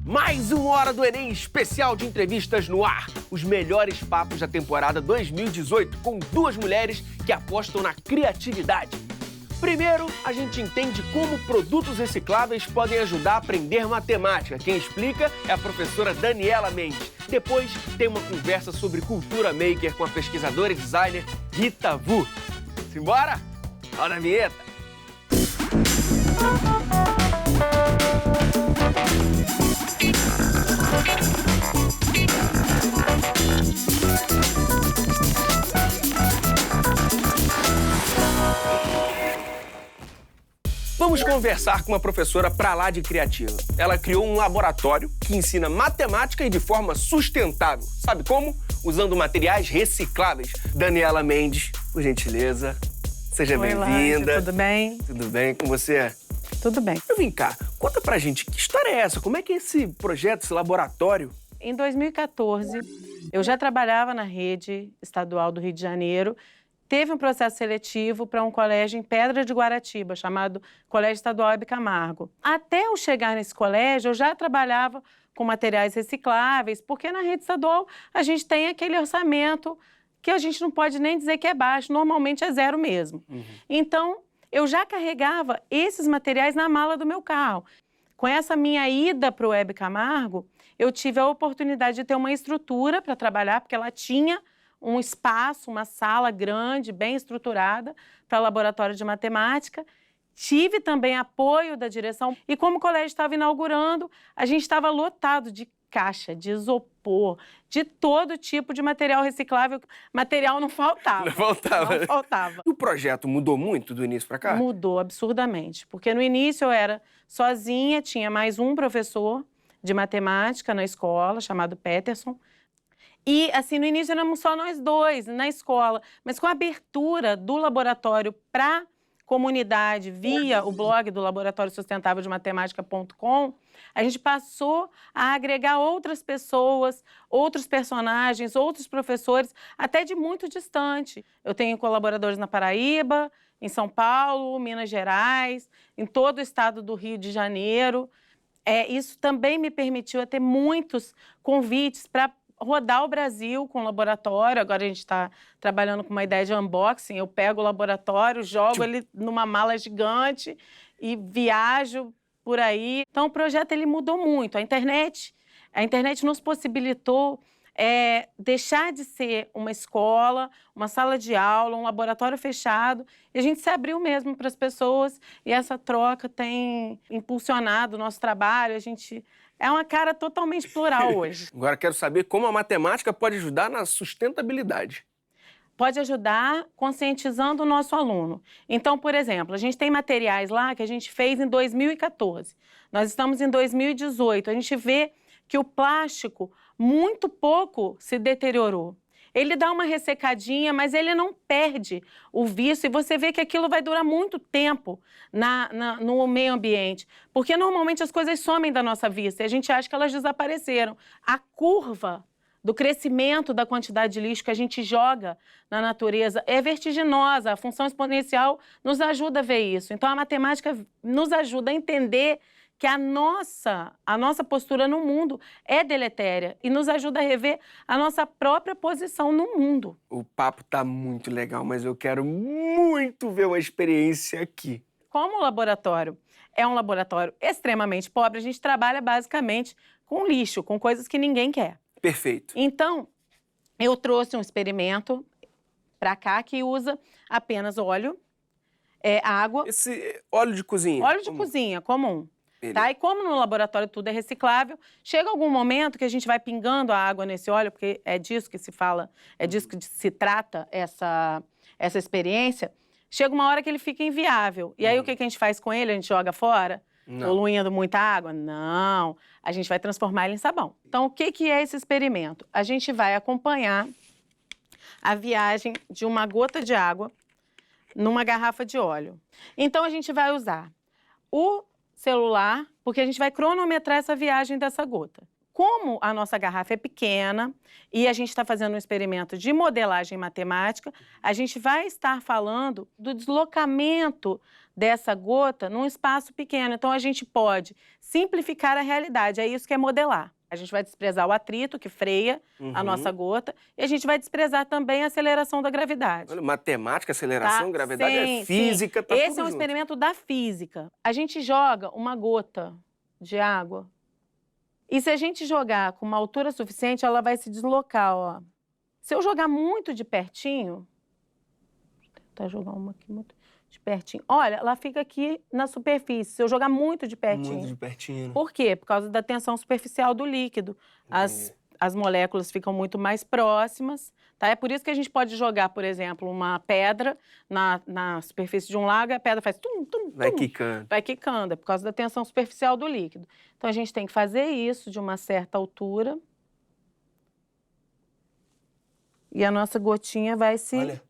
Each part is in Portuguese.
Mais uma hora do Enem especial de entrevistas no ar. Os melhores papos da temporada 2018 com duas mulheres que apostam na criatividade. Primeiro, a gente entende como produtos recicláveis podem ajudar a aprender matemática. Quem explica é a professora Daniela Mendes. Depois, tem uma conversa sobre cultura maker com a pesquisadora e designer Rita Vu. Simbora? Roda a vinheta! Vamos conversar com uma professora pra lá de criativa. Ela criou um laboratório que ensina matemática e de forma sustentável. Sabe como? Usando materiais recicláveis. Daniela Mendes, por gentileza, seja bem-vinda. Tudo bem? Tudo bem com você? Tudo bem. Eu vim cá, conta pra gente, que história é essa? Como é que é esse projeto, esse laboratório? Em 2014, eu já trabalhava na rede estadual do Rio de Janeiro. Teve um processo seletivo para um colégio em Pedra de Guaratiba, chamado Colégio Estadual Hebe Camargo. Até eu chegar nesse colégio, eu já trabalhava com materiais recicláveis, porque na rede estadual a gente tem aquele orçamento que a gente não pode nem dizer que é baixo, normalmente é zero mesmo. Então, eu já carregava esses materiais na mala do meu carro. Com essa minha ida para o Hebe Camargo, eu tive a oportunidade de ter uma estrutura para trabalhar, porque ela tinha um espaço, uma sala grande, bem estruturada para laboratório de matemática. Tive também apoio da direção. E como o colégio estava inaugurando, a gente estava lotado de caixa, de isopor, de todo tipo de material reciclável. Material não faltava. Não faltava. Não faltava. E o projeto mudou muito do início para cá? Mudou absurdamente, porque no início eu era sozinha, tinha mais um professor de matemática na escola, chamado Peterson. E, assim, no início éramos só nós dois na escola, mas com a abertura do laboratório para comunidade via o blog do Laboratório Sustentável de Matemática.com, a gente passou a agregar outras pessoas, outros personagens, outros professores, até de muito distante. Eu tenho colaboradores na Paraíba, em São Paulo, Minas Gerais, em todo o estado do Rio de Janeiro. Isso também me permitiu ter muitos convites para rodar o Brasil com o laboratório. Agora a gente está trabalhando com uma ideia de unboxing. Eu pego o laboratório, jogo ele numa mala gigante e viajo por aí. Então o projeto ele mudou muito. A internet nos possibilitou deixar de ser uma escola, uma sala de aula, um laboratório fechado, e a gente se abriu mesmo para as pessoas, e essa troca tem impulsionado o nosso trabalho. A gente é uma cara totalmente plural hoje. Agora quero saber como a matemática pode ajudar na sustentabilidade. Pode ajudar conscientizando o nosso aluno. Então, por exemplo, a gente tem materiais lá que a gente fez em 2014. Nós estamos em 2018. A gente vê que o plástico muito pouco se deteriorou. Ele dá uma ressecadinha, mas ele não perde o vício, e você vê que aquilo vai durar muito tempo no meio ambiente. Porque normalmente as coisas somem da nossa vista e a gente acha que elas desapareceram. A curva do crescimento da quantidade de lixo que a gente joga na natureza é vertiginosa. A função exponencial nos ajuda a ver isso. Então a matemática nos ajuda a entender que a nossa postura no mundo é deletéria e nos ajuda a rever a nossa própria posição no mundo. O papo tá muito legal, mas eu quero muito ver uma experiência aqui. Como o laboratório é um laboratório extremamente pobre, a gente trabalha basicamente com lixo, com coisas que ninguém quer. Perfeito. Então, eu trouxe um experimento para cá que usa apenas óleo, água... Esse óleo de cozinha? Óleo de cozinha, comum. Tá? E como no laboratório tudo é reciclável, chega algum momento que a gente vai pingando a água nesse óleo, porque é disso que se fala, é disso que se trata essa experiência, chega uma hora que ele fica inviável. E aí o que a gente faz com ele? A gente joga fora? Poluindo muita água? Não. A gente vai transformar ele em sabão. Então, o que é esse experimento? A gente vai acompanhar a viagem de uma gota de água numa garrafa de óleo. Então, a gente vai usar o celular, porque a gente vai cronometrar essa viagem dessa gota. Como a nossa garrafa é pequena e a gente está fazendo um experimento de modelagem matemática, a gente vai estar falando do deslocamento dessa gota num espaço pequeno. Então, a gente pode simplificar a realidade, é isso que é modelar. A gente vai desprezar o atrito, que freia a nossa gota, e a gente vai desprezar também a aceleração da gravidade. Olha, matemática, aceleração, Tá? gravidade, Sim, é física, sim. tá Esse tudo é um junto. experimento da física. A gente joga uma gota de água e se a gente jogar com uma altura suficiente, ela vai se deslocar, ó. Se eu jogar muito de pertinho, vou tentar jogar uma aqui muito de pertinho. Olha, ela fica aqui na superfície. Se eu jogar muito de pertinho. Muito de pertinho. Por quê? Por causa da tensão superficial do líquido. As moléculas ficam muito mais próximas, tá? É por isso que a gente pode jogar, por exemplo, uma pedra na superfície de um lago e a pedra faz tum, tum, tum. Vai quicando. Vai quicando, é por causa da tensão superficial do líquido. Então, a gente tem que fazer isso de uma certa altura. E a nossa gotinha vai se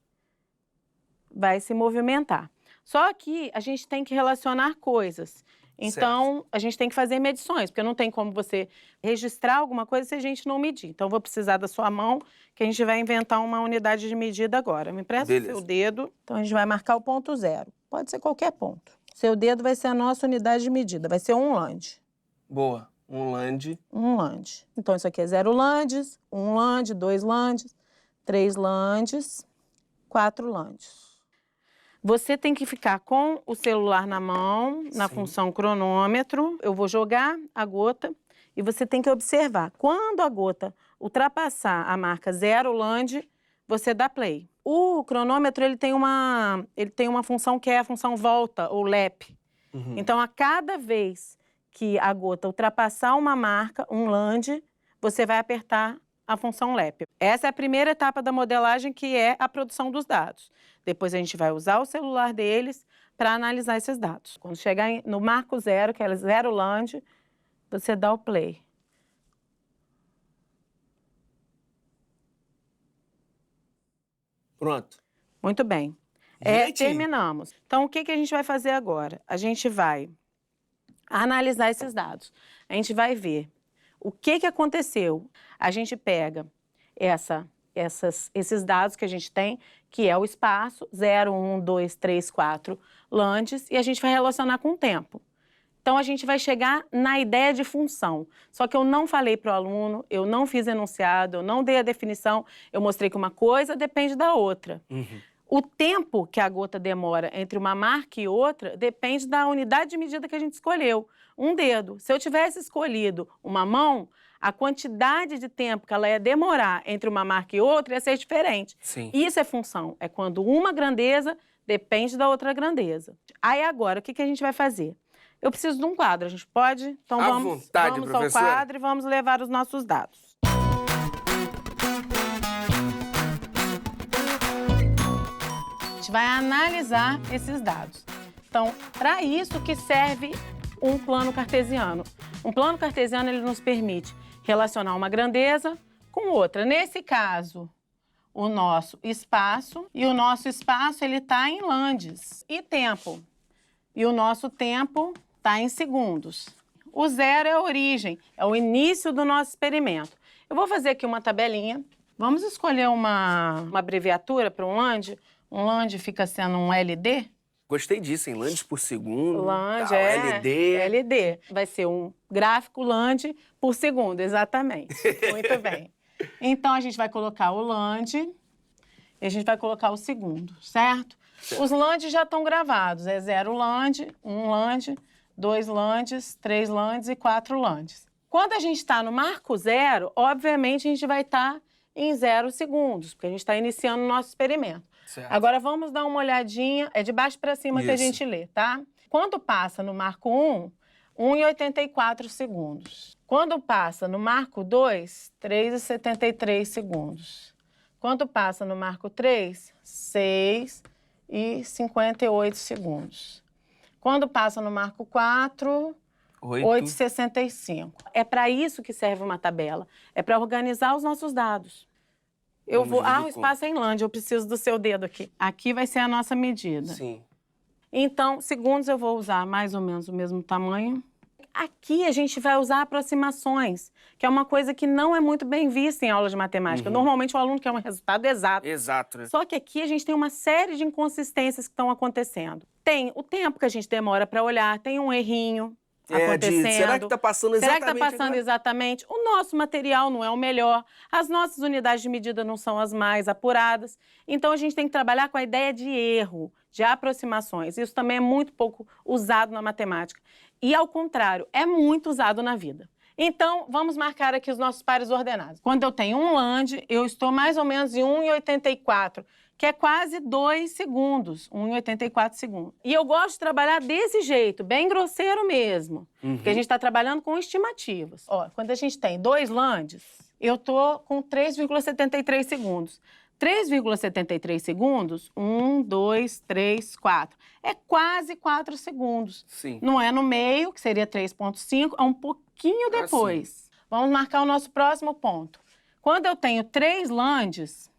movimentar. Só que a gente tem que relacionar coisas. Então, a gente tem que fazer medições, porque não tem como você registrar alguma coisa se a gente não medir. Então, eu vou precisar da sua mão, que a gente vai inventar uma unidade de medida agora. Me empresta o seu dedo. Então, a gente vai marcar o ponto 0. Pode ser qualquer ponto. Seu dedo vai ser a nossa unidade de medida, vai ser 1 lande. Boa. 1 lande. 1 lande. Então, isso aqui é 0 landes, 1 lande, 2 landes, 3 landes, 4 landes. Você tem que ficar com o celular na mão, na função cronômetro. Eu vou jogar a gota e você tem que observar. Quando a gota ultrapassar a marca 0 lande, você dá play. O cronômetro ele tem uma função que é a função volta, ou lap. Então, a cada vez que a gota ultrapassar uma marca, 1 lande, você vai apertar a função lap. Essa é a primeira etapa da modelagem, que é a produção dos dados. Depois a gente vai usar o celular deles para analisar esses dados. Quando chegar no marco 0, que é 0 lande, você dá o play. Pronto. Muito bem. Terminamos. Então, o que a gente vai fazer agora? A gente vai analisar esses dados. A gente vai ver o que aconteceu. A gente pega esses dados que a gente tem, que é o espaço, 0, 1, 2, 3, 4 landes, e a gente vai relacionar com o tempo. Então, a gente vai chegar na ideia de função. Só que eu não falei para o aluno, eu não fiz enunciado, eu não dei a definição, eu mostrei que uma coisa depende da outra. O tempo que a gota demora entre uma marca e outra depende da unidade de medida que a gente escolheu. Um dedo. Se eu tivesse escolhido uma mão, a quantidade de tempo que ela ia demorar entre uma marca e outra ia ser diferente. Sim. Isso é função. É quando uma grandeza depende da outra grandeza. Aí agora, o que a gente vai fazer? Eu preciso de um quadro. A gente pode? Então vamos ao quadro e vamos levar os nossos dados. A gente vai analisar esses dados. Então, para isso que serve um plano cartesiano. Um plano cartesiano, ele nos permite relacionar uma grandeza com outra. Nesse caso, o nosso espaço, e o nosso espaço, ele está em landes. E tempo. E o nosso tempo está em segundos. O 0 é a origem, é o início do nosso experimento. Eu vou fazer aqui uma tabelinha. Vamos escolher uma abreviatura para um lande. Um lande fica sendo um LD. Gostei disso, em landes por segundo. Lande, LD. LD. Vai ser um gráfico lande por segundo, exatamente. Muito bem. Então, a gente vai colocar o lande e a gente vai colocar o segundo, certo? Os landes já estão gravados. É 0 lande, 1 lande, 2 landes, 3 landes e 4 landes. Quando a gente está no marco 0, obviamente, a gente vai estar em 0 segundos, porque a gente está iniciando o nosso experimento. Certo. Agora, vamos dar uma olhadinha. É de baixo para cima que a gente lê, tá? Quando passa no marco 1, 1,84 segundos. Quando passa no marco 2, 3,73 segundos. Quando passa no marco 3, 6,58 segundos. Quando passa no marco 4, 8,65. É para isso que serve uma tabela. É para organizar os nossos dados. O espaço é em lande, eu preciso do seu dedo aqui. Aqui vai ser a nossa medida. Sim. Então, segundos eu vou usar mais ou menos o mesmo tamanho. Aqui a gente vai usar aproximações, que é uma coisa que não é muito bem vista em aula de matemática. Normalmente o aluno quer um resultado exato. Exato, né? Só que aqui a gente tem uma série de inconsistências que estão acontecendo. Tem o tempo que a gente demora para olhar, tem um errinho acontecendo. Será que está passando exatamente? Será que está passando exatamente? O nosso material não é o melhor, as nossas unidades de medida não são as mais apuradas. Então, a gente tem que trabalhar com a ideia de erro, de aproximações. Isso também é muito pouco usado na matemática. E, ao contrário, é muito usado na vida. Então, vamos marcar aqui os nossos pares ordenados. Quando eu tenho um land, eu estou mais ou menos em 1,84, que é quase 2 segundos, 1,84 segundos. E eu gosto de trabalhar desse jeito, bem grosseiro mesmo, porque a gente está trabalhando com estimativas. Ó, quando a gente tem 2 lands, eu tô com 3,73 segundos. 3,73 segundos, 1, 2, 3, 4. É quase 4 segundos. Sim. Não é no meio, que seria 3,5, é um pouquinho depois. Vamos marcar o nosso próximo ponto. Quando eu tenho 3 lands,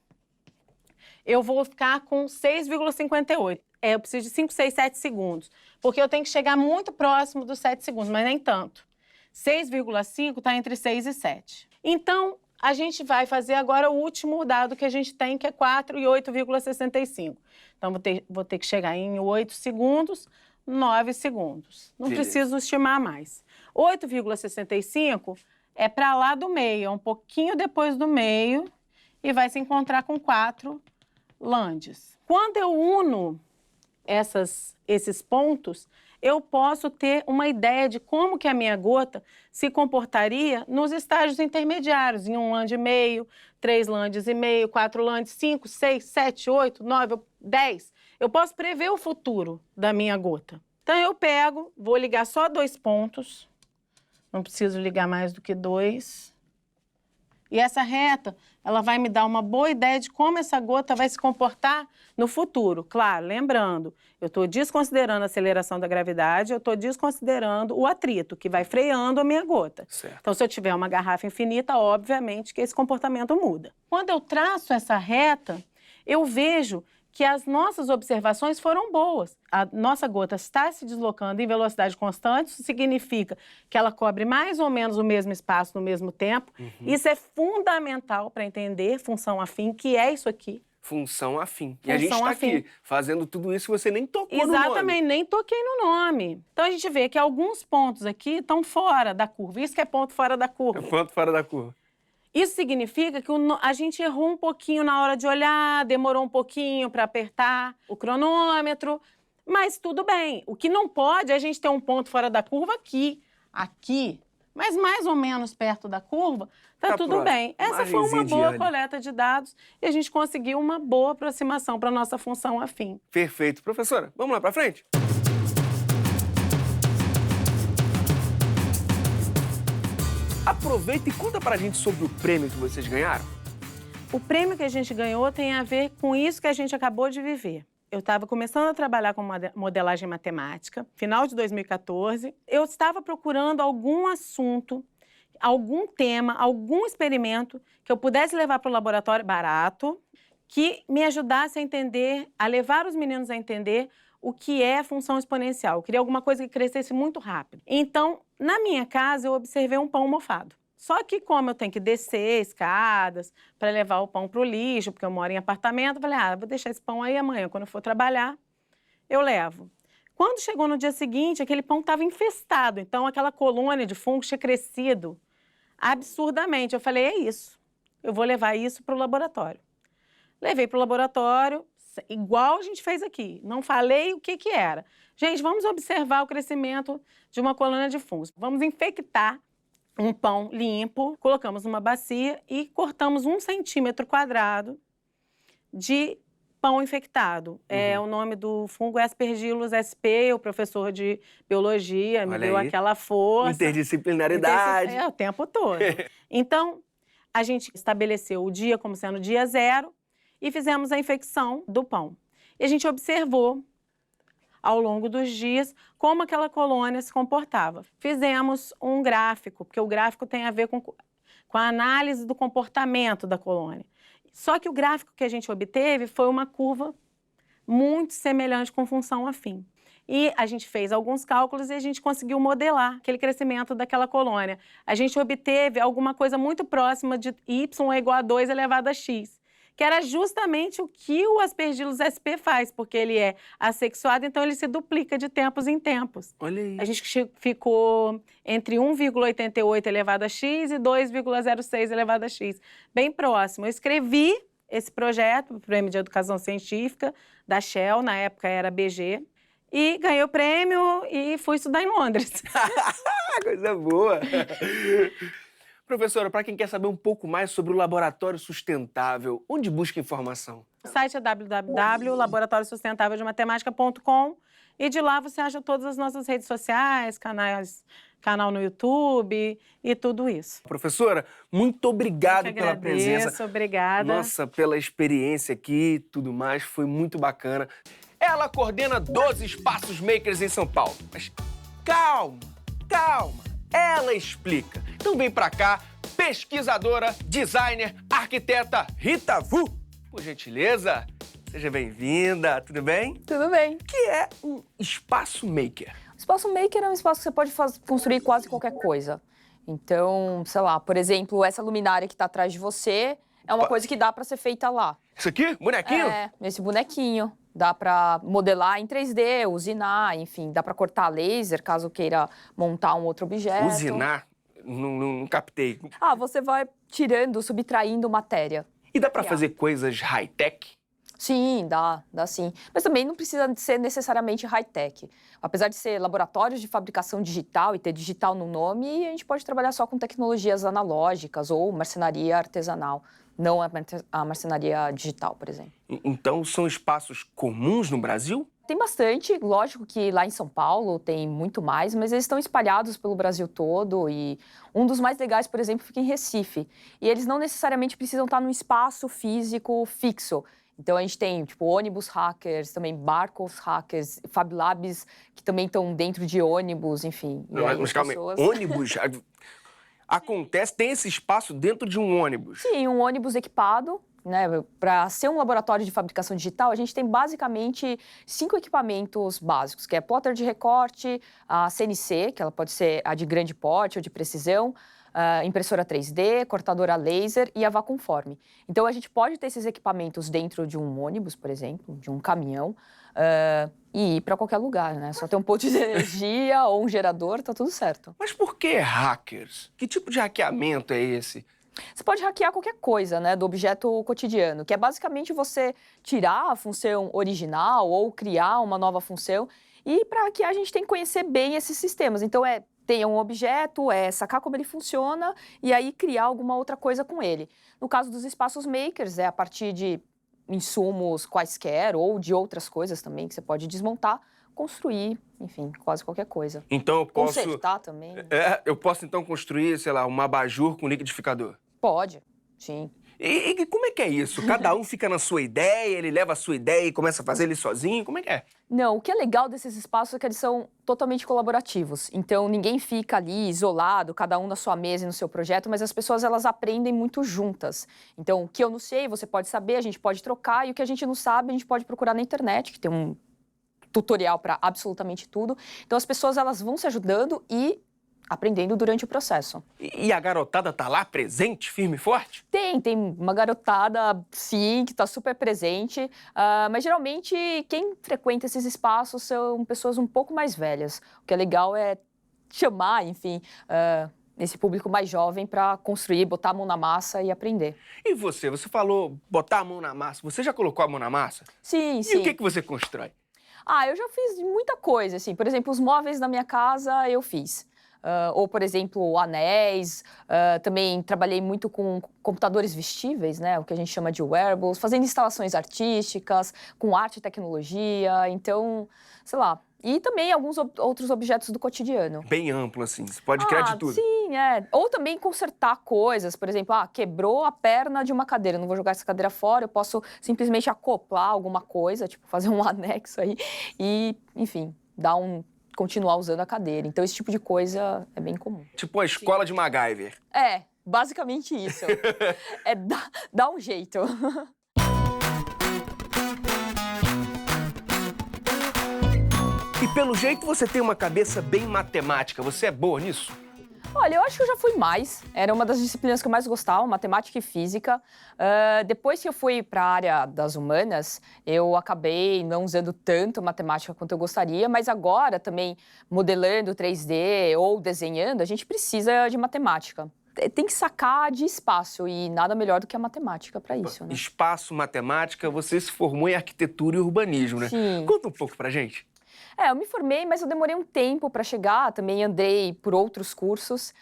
eu vou ficar com 6,58. Eu preciso de 5, 6, 7 segundos. Porque eu tenho que chegar muito próximo dos 7 segundos, mas nem tanto. 6,5 está entre 6 e 7. Então, a gente vai fazer agora o último dado que a gente tem, que é 4 e 8,65. Então, vou ter que chegar em 8 segundos, 9 segundos. Não preciso estimar mais. 8,65 é para lá do meio, é um pouquinho depois do meio, e vai se encontrar com 4 lands. Quando eu uno esses pontos, eu posso ter uma ideia de como que a minha gota se comportaria nos estágios intermediários, em 1 land e meio, 3 lands e meio, 4 lands, 5, 6, 7, 8, 9, 10. Eu posso prever o futuro da minha gota. Então, eu pego, vou ligar só 2 pontos, não preciso ligar mais do que 2. E essa reta, ela vai me dar uma boa ideia de como essa gota vai se comportar no futuro. Claro, lembrando, eu estou desconsiderando a aceleração da gravidade, eu estou desconsiderando o atrito, que vai freando a minha gota. Certo. Então, se eu tiver uma garrafa infinita, obviamente que esse comportamento muda. Quando eu traço essa reta, eu vejo que as nossas observações foram boas. A nossa gota está se deslocando em velocidade constante, isso significa que ela cobre mais ou menos o mesmo espaço no mesmo tempo. Isso é fundamental para entender função afim, que é isso aqui. Função afim. E a gente está aqui fazendo tudo isso e você nem tocou no nome. Exatamente, nem toquei no nome. Então, a gente vê que alguns pontos aqui estão fora da curva. Isso que é ponto fora da curva. É ponto fora da curva. Isso significa que a gente errou um pouquinho na hora de olhar, demorou um pouquinho para apertar o cronômetro, mas tudo bem. O que não pode é a gente ter um ponto fora da curva aqui, mas mais ou menos perto da curva, tá tudo bem. Essa foi uma boa coleta de dados e a gente conseguiu uma boa aproximação para a nossa função afim. Perfeito. Professora, vamos lá para frente? Aproveita e conta pra gente sobre o prêmio que vocês ganharam. O prêmio que a gente ganhou tem a ver com isso que a gente acabou de viver. Eu estava começando a trabalhar com modelagem matemática, final de 2014. Eu estava procurando algum assunto, algum tema, algum experimento que eu pudesse levar para o laboratório barato, que me ajudasse a entender, a levar os meninos a entender o que é função exponencial. Eu queria alguma coisa que crescesse muito rápido. Então, na minha casa, eu observei um pão mofado. Só que como eu tenho que descer escadas para levar o pão para o lixo, porque eu moro em apartamento, eu falei, vou deixar esse pão aí amanhã, quando eu for trabalhar, eu levo. Quando chegou no dia seguinte, aquele pão estava infestado, então aquela colônia de fungos tinha crescido absurdamente. Eu falei, é isso, eu vou levar isso para o laboratório. Levei para o laboratório, igual a gente fez aqui. Não falei o que era. Gente, vamos observar o crescimento de uma colônia de fungos. Vamos infectar um pão limpo, colocamos numa bacia e cortamos 1 centímetro quadrado de pão infectado. O nome do fungo é Aspergillus sp, o professor de biologia me deu aquela força. Interdisciplinaridade. O tempo todo. Então, a gente estabeleceu o dia como sendo dia 0, e fizemos a infecção do pão. E a gente observou, ao longo dos dias, como aquela colônia se comportava. Fizemos um gráfico, porque o gráfico tem a ver com a análise do comportamento da colônia. Só que o gráfico que a gente obteve foi uma curva muito semelhante com função afim. E a gente fez alguns cálculos e a gente conseguiu modelar aquele crescimento daquela colônia. A gente obteve alguma coisa muito próxima de y é igual a 2 elevado a x, que era justamente o que o Aspergillus sp faz, porque ele é assexuado, então ele se duplica de tempos em tempos. Olha aí. A gente ficou entre 1,88 elevado a x e 2,06 elevado a x, bem próximo. Eu escrevi esse projeto, o Prêmio de Educação Científica da Shell, na época era BG, e ganhei o prêmio e fui estudar em Londres. Coisa boa! Professora, para quem quer saber um pouco mais sobre o Laboratório Sustentável, onde busca informação? O site é www.laboratoriosustentáveldematemática.com e de lá você acha todas as nossas redes sociais, canal no YouTube e tudo isso. Professora, muito obrigado pela presença. Obrigada. Nossa, pela experiência aqui e tudo mais, foi muito bacana. Ela coordena 12 espaços makers em São Paulo. Mas calma, ela explica. Então vem pra cá, pesquisadora, designer, arquiteta Rita Vu. Por gentileza, seja bem-vinda, tudo bem? Tudo bem. O que é um espaço maker? O espaço maker é um espaço que você pode construir quase qualquer coisa. Então, sei lá, por exemplo, essa luminária que tá atrás de você é uma coisa que dá pra ser feita lá. Isso aqui? Bonequinho? É, esse bonequinho. Dá pra modelar em 3D, usinar, enfim, dá pra cortar laser, caso queira montar um outro objeto. Usinar? Não captei. Ah, você vai tirando, subtraindo matéria. E dá pra fazer coisas high-tech? Sim, dá sim. Mas também não precisa ser necessariamente high-tech. Apesar de ser laboratórios de fabricação digital e ter digital no nome, a gente pode trabalhar só com tecnologias analógicas ou marcenaria artesanal, não a marcenaria digital, por exemplo. Então, são espaços comuns no Brasil? Tem bastante, lógico que lá em São Paulo tem muito mais, mas eles estão espalhados pelo Brasil todo e um dos mais legais, por exemplo, fica em Recife. E eles não necessariamente precisam estar num espaço físico fixo. Então, a gente tem, tipo, ônibus hackers, também barcos hackers, Fab Labs, que também estão dentro de ônibus, enfim. Não, mas calma aí, ônibus? Acontece, tem esse espaço dentro de um ônibus? Sim, um ônibus equipado, né? Para ser um laboratório de fabricação digital, a gente tem basicamente 5 equipamentos básicos, que é plotter de recorte, a CNC, que ela pode ser a de grande porte ou de precisão, impressora 3D, cortadora laser e a vacuumforme. Então, a gente pode ter esses equipamentos dentro de um ônibus, por exemplo, de um caminhão, e ir para qualquer lugar, né? Só ter um ponto de energia ou um gerador, tá tudo certo. Mas por que hackers? Que tipo de hackeamento é esse? Você pode hackear qualquer coisa, né, do objeto cotidiano, que é basicamente você tirar a função original ou criar uma nova função. E para hackear, a gente tem que conhecer bem esses sistemas. Então, ter um objeto, sacar como ele funciona e aí criar alguma outra coisa com ele. No caso dos espaços makers, a partir de insumos quaisquer ou de outras coisas também que você pode desmontar, construir, enfim, quase qualquer coisa. Então eu posso... Consertar também. Eu posso então construir, sei lá, um abajur com liquidificador? Pode, sim. E como é que é isso? Cada um fica na sua ideia, ele leva a sua ideia e começa a fazer ele sozinho? Como é que é? Não, o que é legal desses espaços é que eles são totalmente colaborativos. Então, ninguém fica ali isolado, cada um na sua mesa e no seu projeto, mas as pessoas, elas aprendem muito juntas. Então, o que eu não sei, você pode saber, a gente pode trocar, e o que a gente não sabe, a gente pode procurar na internet, que tem um tutorial para absolutamente tudo. Então, as pessoas, elas vão se ajudando e aprendendo durante o processo. E a garotada tá lá presente, firme e forte? Tem uma garotada, sim, que tá super presente, mas geralmente quem frequenta esses espaços são pessoas um pouco mais velhas. O que é legal é chamar, enfim, esse público mais jovem para construir, botar a mão na massa e aprender. E você falou botar a mão na massa, você já colocou a mão na massa? Sim. E o que você constrói? Eu já fiz muita coisa, assim, por exemplo, os móveis da minha casa eu fiz. Ou, por exemplo, anéis. Também trabalhei muito com computadores vestíveis, né? O que a gente chama de wearables, fazendo instalações artísticas, com arte e tecnologia. Então, sei lá. E também alguns outros objetos do cotidiano. Bem amplo, assim. Você pode criar de tudo. Sim, Ou também consertar coisas. Por exemplo, quebrou a perna de uma cadeira. Não vou jogar essa cadeira fora. Eu posso simplesmente acoplar alguma coisa, tipo, fazer um anexo aí. E, enfim, continuar usando a cadeira. Então, esse tipo de coisa é bem comum. Tipo a escola de MacGyver. Basicamente isso. Dá um jeito. E pelo jeito você tem uma cabeça bem matemática. Você é boa nisso? Olha, eu acho que eu já fui mais. Era uma das disciplinas que eu mais gostava, matemática e física. Depois que eu fui para a área das humanas, eu acabei não usando tanto matemática quanto eu gostaria, mas agora também, modelando 3D ou desenhando, a gente precisa de matemática. Tem que sacar de espaço e nada melhor do que a matemática para isso, né? Espaço, matemática, você se formou em arquitetura e urbanismo, né? Sim. Conta um pouco pra gente. Eu me formei, mas eu demorei um tempo para chegar, também andei por outros cursos,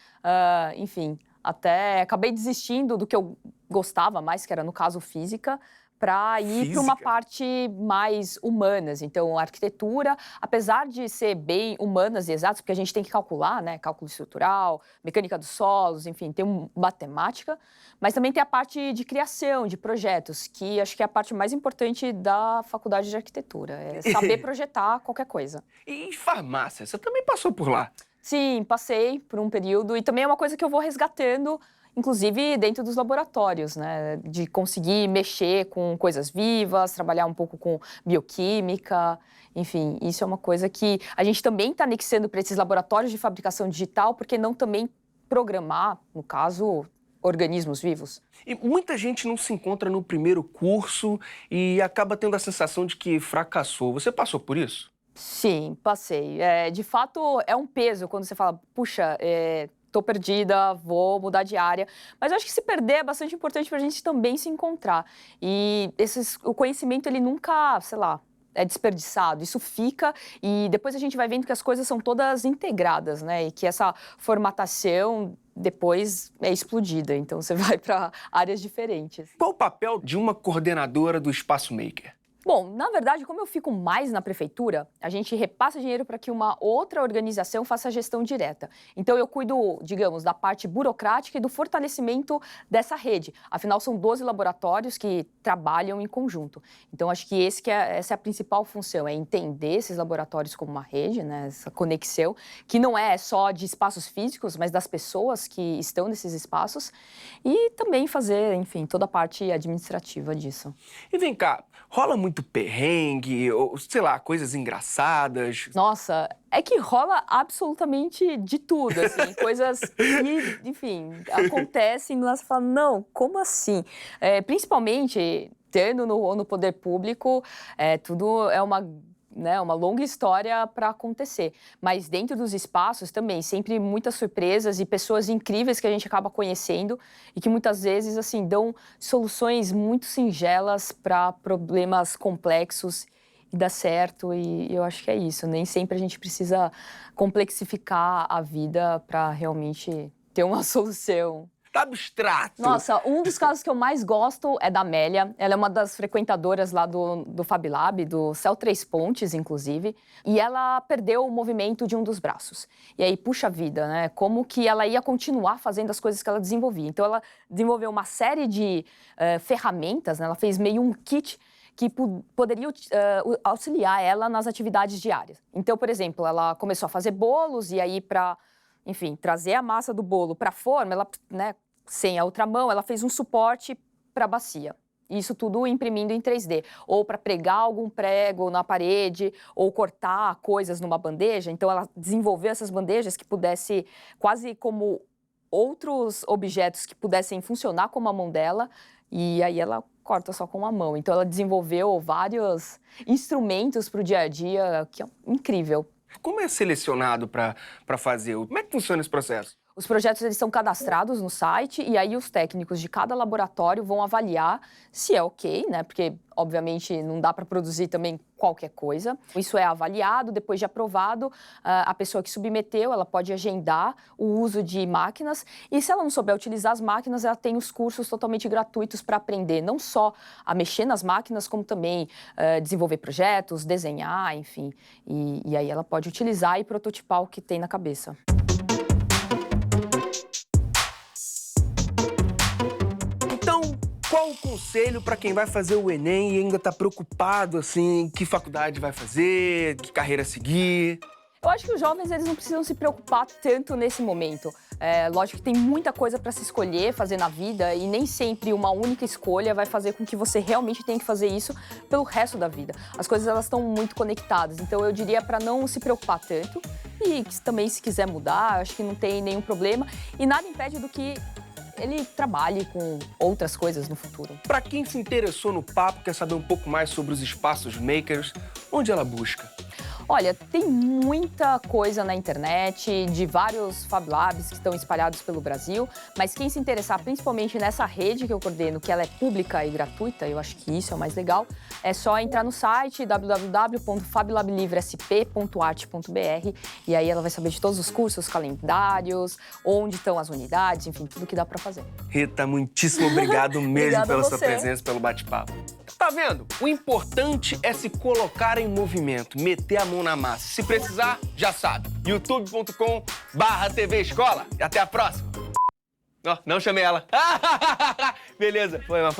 enfim, até acabei desistindo do que eu gostava mais, que era, no caso, física, para ir para uma parte mais humanas. Então, a arquitetura, apesar de ser bem humanas e exatas, porque a gente tem que calcular, né, cálculo estrutural, mecânica dos solos, enfim, tem matemática, mas também tem a parte de criação, de projetos, que acho que é a parte mais importante da faculdade de arquitetura, é saber projetar qualquer coisa. E farmácia, você também passou por lá? Sim, passei por um período e também é uma coisa que eu vou resgatando, inclusive dentro dos laboratórios, né? De conseguir mexer com coisas vivas, trabalhar um pouco com bioquímica, enfim, isso é uma coisa que a gente também está anexando para esses laboratórios de fabricação digital, porque não também programar, no caso, organismos vivos. E muita gente não se encontra no primeiro curso e acaba tendo a sensação de que fracassou. Você passou por isso? Sim, passei. De fato, é um peso quando você fala, puxa, tô perdida, vou mudar de área. Mas eu acho que se perder é bastante importante para a gente também se encontrar. E o conhecimento, ele nunca, sei lá, é desperdiçado. Isso fica e depois a gente vai vendo que as coisas são todas integradas, né? E que essa formatação depois é explodida. Então você vai para áreas diferentes. Qual o papel de uma coordenadora do Espaço Maker? Bom, na verdade, como eu fico mais na prefeitura, a gente repassa dinheiro para que uma outra organização faça a gestão direta. Então, eu cuido, digamos, da parte burocrática e do fortalecimento dessa rede. Afinal, são 12 laboratórios que trabalham em conjunto. Então, acho que essa é a principal função, é entender esses laboratórios como uma rede, né, essa conexão, que não é só de espaços físicos, mas das pessoas que estão nesses espaços, e também fazer, enfim, toda a parte administrativa disso. E vem cá, rola muito perrengue, ou sei lá, coisas engraçadas? Nossa, é que rola absolutamente de tudo, assim, coisas que, enfim, acontecem e você fala, não, como assim? Principalmente, tendo no poder público, tudo é uma longa história para acontecer. Mas dentro dos espaços também, sempre muitas surpresas e pessoas incríveis que a gente acaba conhecendo e que muitas vezes, assim, dão soluções muito singelas para problemas complexos e dá certo. E eu acho que é isso. Nem sempre a gente precisa complexificar a vida para realmente ter uma solução. Tá abstrato. Nossa, um dos casos que eu mais gosto é da Amélia. Ela é uma das frequentadoras lá do Fab Lab, do Céu Três Pontes, inclusive. E ela perdeu o movimento de um dos braços. E aí, puxa vida, né? Como que ela ia continuar fazendo as coisas que ela desenvolvia. Então, ela desenvolveu uma série de ferramentas, né? Ela fez meio um kit que poderia auxiliar ela nas atividades diárias. Então, por exemplo, ela começou a fazer bolos e aí enfim, trazer a massa do bolo para a forma, ela, né, sem a outra mão, ela fez um suporte para a bacia. Isso tudo imprimindo em 3D. Ou para pregar algum prego na parede, ou cortar coisas numa bandeja. Então, ela desenvolveu essas bandejas que pudessem, quase como outros objetos que pudessem funcionar como a mão dela, e aí ela corta só com a mão. Então, ela desenvolveu vários instrumentos para o dia a dia, que é incrível. Como é selecionado para fazer? Como é que funciona esse processo? Os projetos eles são cadastrados no site e aí os técnicos de cada laboratório vão avaliar se é ok, né? Porque, obviamente, não dá para produzir também qualquer coisa. Isso é avaliado, depois de aprovado, a pessoa que submeteu, ela pode agendar o uso de máquinas e se ela não souber utilizar as máquinas, ela tem os cursos totalmente gratuitos para aprender, não só a mexer nas máquinas, como também desenvolver projetos, desenhar, enfim. E aí ela pode utilizar e prototipar o que tem na cabeça. Qual o conselho para quem vai fazer o Enem e ainda está preocupado, assim, que faculdade vai fazer, que carreira seguir? Eu acho que os jovens eles não precisam se preocupar tanto nesse momento. Lógico que tem muita coisa para se escolher, fazer na vida, e nem sempre uma única escolha vai fazer com que você realmente tenha que fazer isso pelo resto da vida. As coisas elas estão muito conectadas, então eu diria para não se preocupar tanto E também, se quiser mudar, acho que não tem nenhum problema. E nada impede do que ele trabalhe com outras coisas no futuro. Para quem se interessou no papo, quer saber um pouco mais sobre os espaços makers, onde ela busca? Olha, tem muita coisa na internet, de vários Fab Labs que estão espalhados pelo Brasil, mas quem se interessar principalmente nessa rede que eu coordeno, que ela é pública e gratuita, eu acho que isso é o mais legal, é só entrar no site www.fablabLivreSP.art.br e aí ela vai saber de todos os cursos, calendários, onde estão as unidades, enfim, tudo que dá para fazer. Rita, muitíssimo obrigado mesmo Obrigada pela a sua você. presença, pelo bate-papo. Tá vendo? O importante é se colocar em movimento, meter a mão na massa. Se precisar, já sabe. youtube.com/TV Escola. E até a próxima. Ó, não chamei ela. Beleza, foi mal.